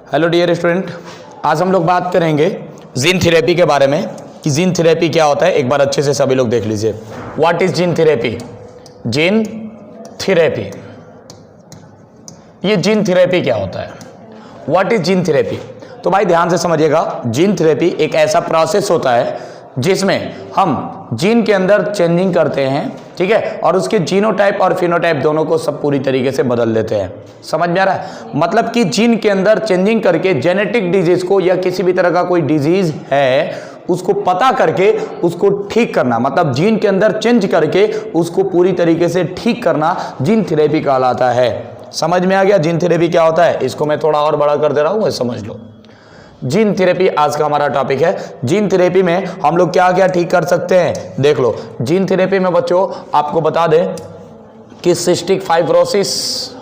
Hello dear student, आज हम लोग बात करेंगे जीन थेरेपी के बारे में कि जीन थेरेपी क्या होता है। एक बार अच्छे से सभी लोग देख लीजिए। What is gene therapy? Gene therapy, ये जीन थेरेपी क्या होता है? What is gene therapy? तो भाई ध्यान से समझिएगा, जीन थेरेपी एक ऐसा प्रोसेस होता है जिसमें हम जीन के अंदर चेंजिंग करते हैं, ठीक है, और उसके जीनोटाइप और फिनोटाइप दोनों को सब पूरी तरीके से बदल देते हैं। समझ में आ रहा है? मतलब कि जीन के अंदर चेंजिंग करके जेनेटिक डिजीज को या किसी भी तरह का कोई डिजीज है उसको पता करके उसको ठीक करना, मतलब जीन के अंदर चेंज करके उसको पूरी तरीके से ठीक करना जीन थेरेपी कहलाता है। समझ में आ गया जीन थेरेपी क्या होता है? इसको मैं थोड़ा और बड़ा कर दे रहा हूँ, समझ लो। जीन थेरेपी आज का हमारा टॉपिक है। जीन थेरेपी में हम लोग क्या क्या ठीक कर सकते हैं, देख लो। जीन थेरेपी में बच्चों आपको बता दें कि सिस्टिक फाइब्रोसिस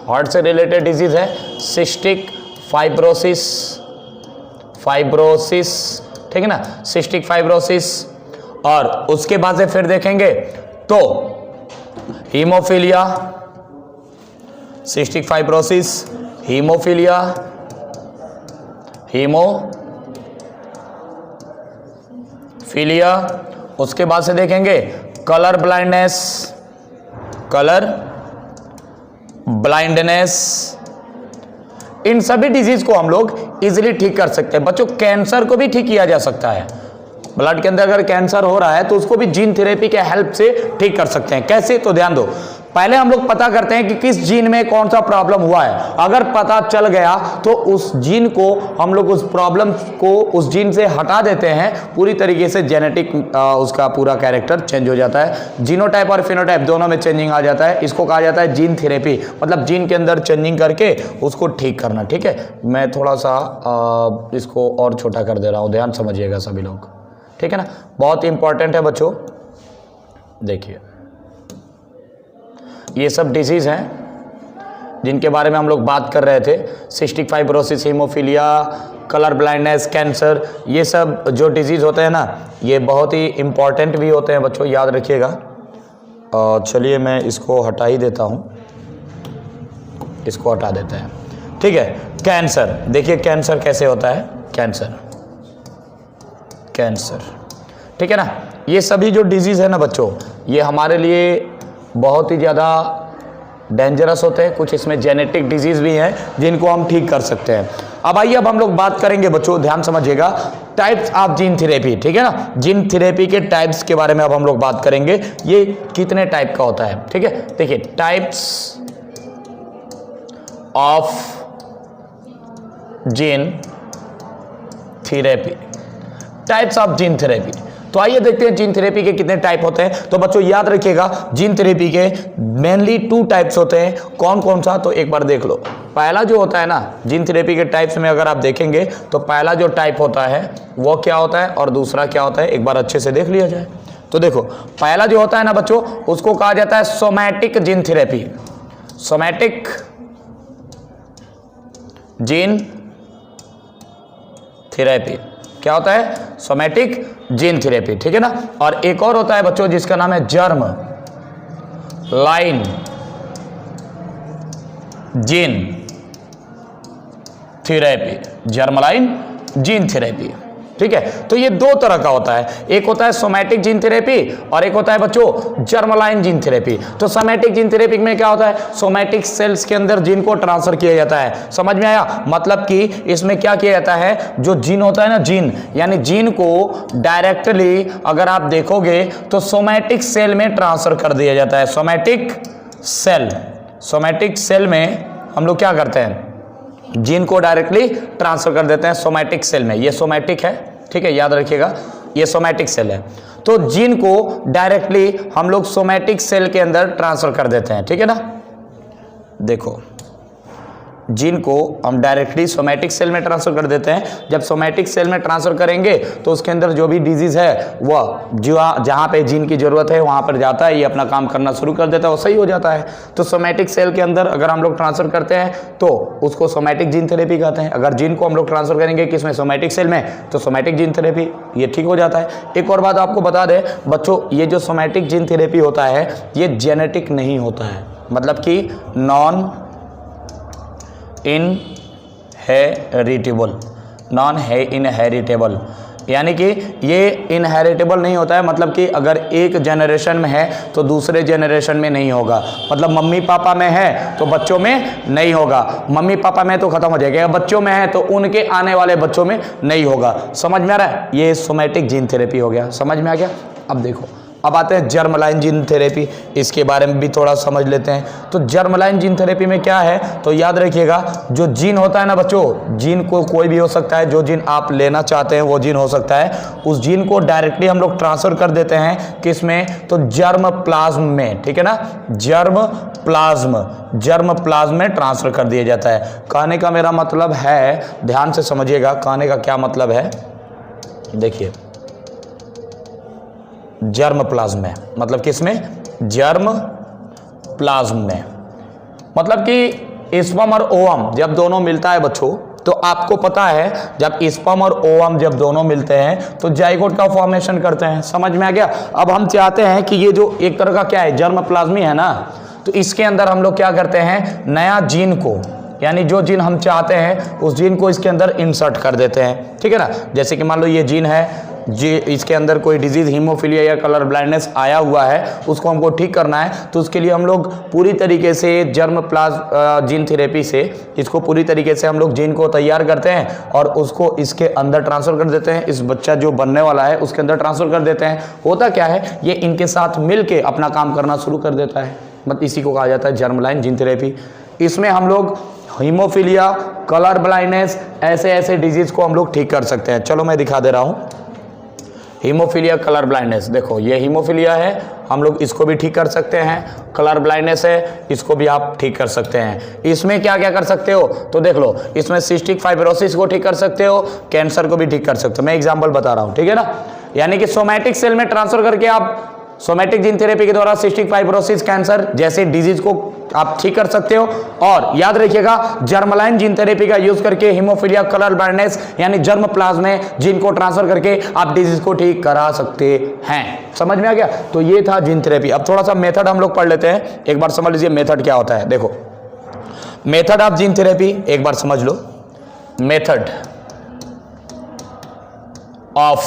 हार्ट से रिलेटेड डिजीज है। सिस्टिक फाइब्रोसिस, ठीक है ना, सिस्टिक फाइब्रोसिस। और उसके बाद से फिर देखेंगे तो हीमोफीलिया, सिस्टिक फाइब्रोसिस, हीमोफीलिया, उसके बाद से देखेंगे कलर ब्लाइंडनेस। इन सभी डिजीज को हम लोग इजीली ठीक कर सकते हैं। बच्चों कैंसर को भी ठीक किया जा सकता है। ब्लड के अंदर अगर कैंसर हो रहा है तो उसको भी जीन थेरेपी के हेल्प से ठीक कर सकते हैं। कैसे? तो ध्यान दो, पहले हम लोग पता करते हैं कि किस जीन में कौन सा प्रॉब्लम हुआ है। अगर पता चल गया तो उस जीन को हम लोग उस प्रॉब्लम को उस जीन से हटा देते हैं, पूरी तरीके से जेनेटिक उसका पूरा कैरेक्टर चेंज हो जाता है। जीनोटाइप और फिनोटाइप दोनों में चेंजिंग आ जाता है। इसको कहा जाता है जीन थेरेपी, मतलब जीन के अंदर चेंजिंग करके उसको ठीक करना। ठीक है, मैं थोड़ा सा इसको और छोटा कर दे रहा हूँ, ध्यान समझिएगा सभी लोग, ठीक है ना। बहुत इंपॉर्टेंट है बच्चों। देखिए ये सब डिजीज हैं जिनके बारे में हम लोग बात कर रहे थे। Cystic fibrosis, haemophilia, colour blindness, cancer, ये सब जो डिजीज होते हैं ना, ये बहुत ही इंपॉर्टेंट भी होते हैं बच्चों, याद रखिएगा। चलिए मैं इसको हटा ही देता हूँ, इसको हटा देते हैं, ठीक है। कैंसर, देखिए कैंसर कैसे होता है। कैंसर, ठीक है ना। ये सभी जो डिजीज है ना बच्चों, ये हमारे लिए बहुत ही ज़्यादा डेंजरस होते हैं। कुछ इसमें जेनेटिक डिजीज भी हैं जिनको हम ठीक कर सकते हैं। अब आइए, अब हम लोग बात करेंगे बच्चों, ध्यान समझिएगा, टाइप्स ऑफ जीन थेरेपी, ठीक है ना। जीन थेरेपी के टाइप्स के बारे में अब हम लोग बात करेंगे, ये कितने टाइप का होता है, ठीक है। देखिए types of gene therapy, types of gene therapy. तो आइए देखते हैं जीन थेरेपी के कितने टाइप होते हैं। तो बच्चों याद रखिएगा, जीन थेरेपी के मेनली 2 टाइप्स होते हैं। कौन कौन सा? तो एक बार देख लो। पहला जो होता है ना, जीन थेरेपी के टाइप्स में अगर आप देखेंगे तो पहला जो टाइप होता है वो क्या होता है और दूसरा क्या होता है, एक बार अच्छे से देख लिया जाए। तो देखो पहला जो होता है ना बच्चों, उसको कहा जाता है somatic gene therapy. Somatic gene therapy क्या होता है? सोमैटिक जीन थेरेपी, ठीक है ना। और एक और होता है बच्चों जिसका नाम है germ line gene therapy, germ line gene therapy, ठीक है। तो ये 2 तरह का होता है, एक होता है सोमैटिक जीन थेरेपी और एक होता है बच्चों जर्मलाइन जीन थेरेपी। तो सोमैटिक जीन थेरेपी में क्या होता है, सोमैटिक सेल्स के अंदर जीन को ट्रांसफर किया जाता है। समझ में आया? मतलब कि इसमें क्या किया जाता है, जो जीन होता है ना, जीन यानी जीन को डायरेक्टली अगर आप देखोगे तो सोमैटिक सेल में ट्रांसफर कर दिया जाता है। सोमैटिक सेल में हम लोग क्या करते हैं, जीन को डायरेक्टली ट्रांसफर कर देते हैं सोमैटिक सेल में। ये सोमैटिक है, ठीक है, याद रखिएगा, ये सोमैटिक सेल है। तो जीन को डायरेक्टली हम लोग सोमैटिक सेल के अंदर ट्रांसफर कर देते हैं, ठीक है ना। देखो जीन को हम डायरेक्टली सोमैटिक सेल में ट्रांसफर कर देते हैं। जब सोमैटिक सेल में ट्रांसफर करेंगे तो उसके अंदर जो भी डिजीज है वह जहाँ पे जीन की जरूरत है वहाँ पर जाता है, ये अपना काम करना शुरू कर देता है, वो सही हो जाता है। तो सोमैटिक सेल के अंदर अगर हम लोग ट्रांसफर करते हैं तो उसको सोमैटिक जीन थेरेपी कहते हैं। अगर जीन को हम लोग ट्रांसफर करेंगे किसमें, सोमैटिक सेल में, तो सोमैटिक जीन थेरेपी, ये ठीक हो जाता है। एक और बात आपको बता दें बच्चों, ये जो सोमैटिक जीन थेरेपी होता है ये जेनेटिक नहीं होता है, मतलब कि नॉन इन इनहेरिटेबल, नॉन है इनहेरिटेबल, यानी कि ये इनहेरिटेबल नहीं होता है, मतलब कि अगर एक जनरेशन में है तो दूसरे जनरेशन में नहीं होगा। मतलब मम्मी पापा में है तो बच्चों में नहीं होगा, मम्मी पापा में तो खत्म हो जाएगा, बच्चों में है तो उनके आने वाले बच्चों में नहीं होगा। समझ में आ रहा है? ये सोमैटिक जीन थेरेपी हो गया, समझ में आ गया। अब देखो, अब आते हैं जर्मलाइन जीन थेरेपी, इसके बारे में भी थोड़ा समझ लेते हैं। तो जर्मलाइन जीन थेरेपी में क्या है, तो याद रखिएगा, जो जीन होता है ना बच्चों, जीन को कोई भी हो सकता है, जो जीन आप लेना चाहते हैं वो जीन हो सकता है, उस जीन को डायरेक्टली हम लोग ट्रांसफर कर देते हैं किस में, तो जर्म प्लाज्म में, ठीक है ना, जर्म प्लाज्म में ट्रांसफर कर दिया जाता है। कहने का मेरा मतलब है, ध्यान से समझिएगा, कहने का क्या मतलब है, देखिए, जर्म प्लाज्म में, मतलब किसमें, जर्म प्लाज्म में, मतलब कि स्पर्म और ओवम जब दोनों मिलता है बच्चों, तो आपको पता है जब स्पर्म और ओवम जब दोनों मिलते हैं तो जाइगोट का फॉर्मेशन करते हैं। समझ में आ गया। अब हम चाहते हैं कि ये जो एक तरह का क्या है, जर्म प्लाज्मी है ना, तो इसके अंदर हम लोग क्या करते हैं, नया जीन को, यानी जो जीन हम चाहते हैं उस जीन को इसके अंदर इंसर्ट कर देते हैं, ठीक है ना। जैसे कि मान लो ये जीन है जी, इसके अंदर कोई डिजीज हीमोफीलिया या कलर ब्लाइंडनेस आया हुआ है, उसको हमको ठीक करना है, तो उसके लिए हम लोग पूरी तरीके से जर्म प्लाज्म जीन थेरेपी से इसको पूरी तरीके से हम लोग जीन को तैयार करते हैं और उसको इसके अंदर ट्रांसफ़र कर देते हैं, इस बच्चा जो बनने वाला है उसके अंदर ट्रांसफ़र कर देते हैं। होता क्या है, ये इनके साथ मिल के अपना काम करना शुरू कर देता है, मतलब इसी को कहा जाता है जर्मलाइन जीन थेरेपी। इसमें हम लोग हीमोफीलिया, कलर ब्लाइंडनेस, ऐसे डिजीज को हम लोग ठीक कर सकते हैं। चलो मैं दिखा दे रहा हूँ। हीमोफीलिया, कलर ब्लाइंडनेस, देखो ये हीमोफीलिया है, हम लोग इसको भी ठीक कर सकते हैं। कलर ब्लाइंडनेस है, इसको भी आप ठीक कर सकते हैं। इसमें क्या क्या कर सकते हो, तो देख लो, इसमें सिस्टिक फाइब्रोसिस को ठीक कर सकते हो, कैंसर को भी ठीक कर सकते हो। मैं एग्जांपल बता रहा हूँ, ठीक है ना। यानी कि सोमैटिक सेल में ट्रांसफर करके आप सोमैटिक जीन थेरेपी के द्वारा सिस्टिक फाइब्रोसिस, कैंसर जैसे डिजीज को आप ठीक कर सकते हो। और याद रखिएगा, जर्मलाइन जीन थेरेपी का यूज करके हीमोफीलिया, कलर ब्लाइंडनेस यानी जर्म प्लाज्म में जीन को ट्रांसफर करके आप डिजीज को ठीक करा सकते हैं। समझ में आ गया। तो ये था जीन थेरेपी। अब थोड़ा सा मेथड हम लोग पढ़ लेते हैं, एक बार समझ लीजिए मेथड क्या होता है। देखो, मेथड ऑफ जीन थेरेपी एक बार समझ लो। Method of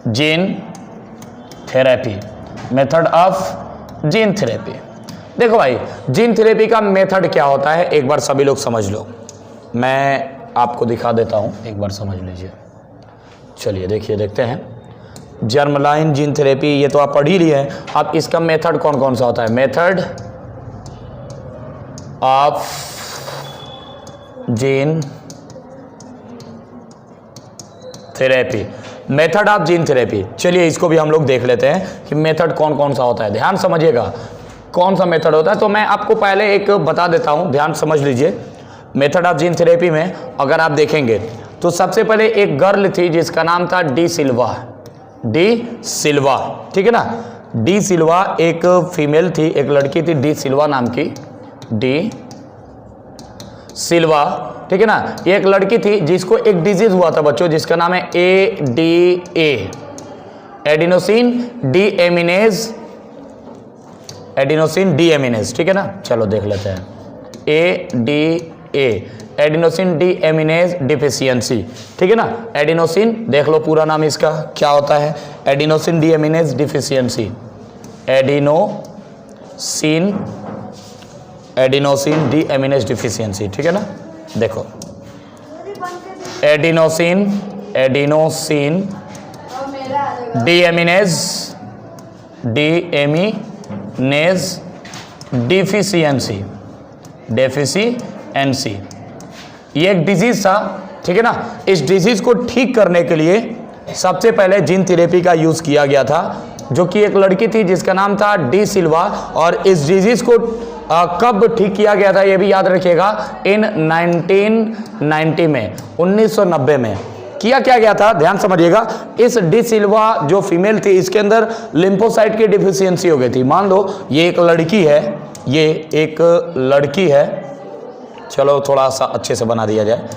gene therapy, method of gene therapy. देखो भाई, जीन थेरेपी का मेथड क्या होता है एक बार सभी लोग समझ लो। मैं आपको दिखा देता हूं, एक बार समझ लीजिए। चलिए देखिए, देखते हैं। जर्मलाइन जीन थेरेपी ये तो आप पढ़ ही लिए हैं। अब इसका मेथड कौन कौन सा होता है। Method of gene therapy, method of gene therapy. चलिए इसको भी हम लोग देख लेते हैं कि मेथड कौन कौन सा होता है। ध्यान समझिएगा कौन सा मेथड होता है। तो मैं आपको पहले एक बता देता हूं, ध्यान समझ लीजिए। मेथड ऑफ जीन थेरेपी में अगर आप देखेंगे तो सबसे पहले एक गर्ल थी जिसका नाम था डी सिल्वा, ठीक है ना। डी सिल्वा एक फीमेल थी, एक लड़की थी डी सिल्वा नाम की, डी सिल्वा, ठीक है ना। एक लड़की थी जिसको एक डिजीज हुआ था बच्चों, जिसका नाम है ADA, एडिनोसिन डीएमिनेज, ठीक है ना। चलो देख लेते हैं। ADA, एडिनोसिन डीएमिनेज डिफिशियंसी, ठीक है ना। एडिनोसिन, देख लो पूरा नाम इसका क्या होता है, adenosine deaminase deficiency, adenosine deaminase deficiency, ठीक है ना। देखो, एडिनोसिन डीएमिनेज डिफिशियंसी, ये एक डिजीज था, ठीक है ना। इस डिजीज को ठीक करने के लिए सबसे पहले जीन थेरेपी का यूज किया गया था, जो कि एक लड़की थी जिसका नाम था डी सिल्वा। और इस डिजीज को कब ठीक किया गया था ये भी याद रखिएगा, इन 1990 में, 1990 में किया क्या गया था। ध्यान समझिएगा। इस डी सिल्वा जो फीमेल थी, इसके अंदर लिम्फोसाइट की डिफिशियंसी हो गई थी। मान लो ये एक लड़की है, चलो थोड़ा सा अच्छे से बना दिया जाए।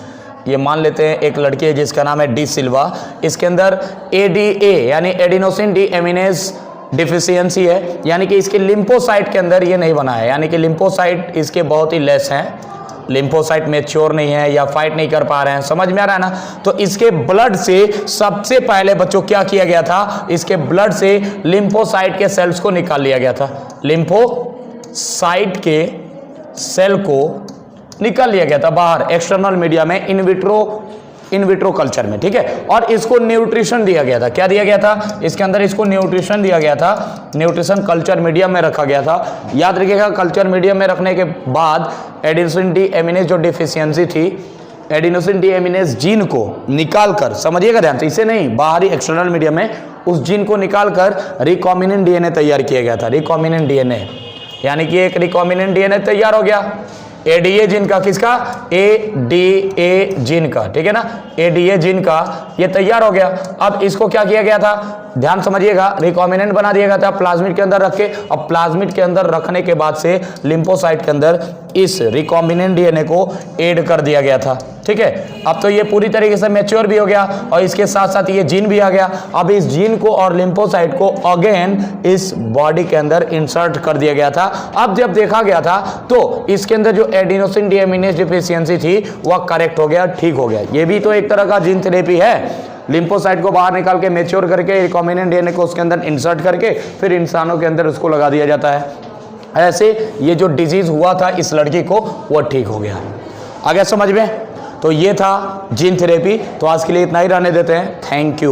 ये मान लेते हैं एक लड़की है जिसका नाम है डी सिल्वा, इसके अंदर ADA यानी एडिनोसिन डीएमिनेज डिफिशियंसी है, यानी कि इसके लिम्फोसाइट के अंदर ये नहीं बना है, यानी कि लिम्फोसाइट इसके बहुत ही लेस हैं। लिम्फोसाइट मैच्योर नहीं है या फाइट नहीं कर पा रहे हैं, समझ में आ रहा है ना। तो इसके ब्लड से सबसे पहले बच्चों क्या किया गया था, इसके ब्लड से लिम्फोसाइट के सेल्स को निकाल लिया गया था, लिम्फोसाइट के सेल को निकाल लिया गया था बाहर एक्सटर्नल मीडिया में, इन विट्रो कल्चर में, ठीक है। और इसको न्यूट्रिशन दिया गया था, क्या दिया गया था, इसके अंदर इसको न्यूट्रिशन दिया गया था, न्यूट्रिशन कल्चर मीडियम में रखा गया था। याद रखिएगा, कल्चर मीडियम में रखने के बाद एडिनोसिन डीएमिनेज जो डिफिशियंसी थी, एडिनोसिन डीएमिनेज जीन को निकालकर, समझिएगा ध्यान से, इसे नहीं, बाहरी एक्सटर्नल मीडियम में उस जीन को निकालकर रिकॉम्बिनेंट डीएनए तैयार किया गया था, रिकॉम्बिनेंट डीएनए, यानी कि एक रिकॉम्बिनेंट डीएनए तैयार हो गया एडीए जीन का, किसका, एडीए जीन का, ठीक है ना, एडीए जीन का ये तैयार हो गया। अब इसको क्या किया गया था, ध्यान समझिएगा, रिकॉम्बिनेंट बना दिया गया था प्लाज्मिड के अंदर रख के। अब प्लाज्मिड के अंदर रखने के बाद से लिम्फोसाइट के अंदर इस रिकॉम्बिनेंट डीएनए को ऐड कर दिया गया था, ठीक है। अब तो ये पूरी तरीके से मैच्योर भी हो गया और इसके साथ साथ ये जीन भी आ गया। अब इस जीन को और लिम्फोसाइट को अगेन इस बॉडी के अंदर इंसर्ट कर दिया गया था। अब जब देखा गया था तो इसके अंदर जो एडिनोसिन डीएमिनेज डिफिशियंसी थी वह करेक्ट हो गया, ठीक हो गया। ये भी तो एक तरह का जीन थेरेपी है, लिम्फोसाइट को बाहर निकाल के मैच्योर करके रिकॉम्बिनेंट डीएनए को उसके अंदर इंसर्ट करके फिर इंसानों के अंदर उसको लगा दिया जाता है। ऐसे ये जो डिजीज हुआ था इस लड़की को वो ठीक हो गया। आ गया समझ में। तो ये था जीन थेरेपी। तो आज के लिए इतना ही रहने देते हैं। Thank you.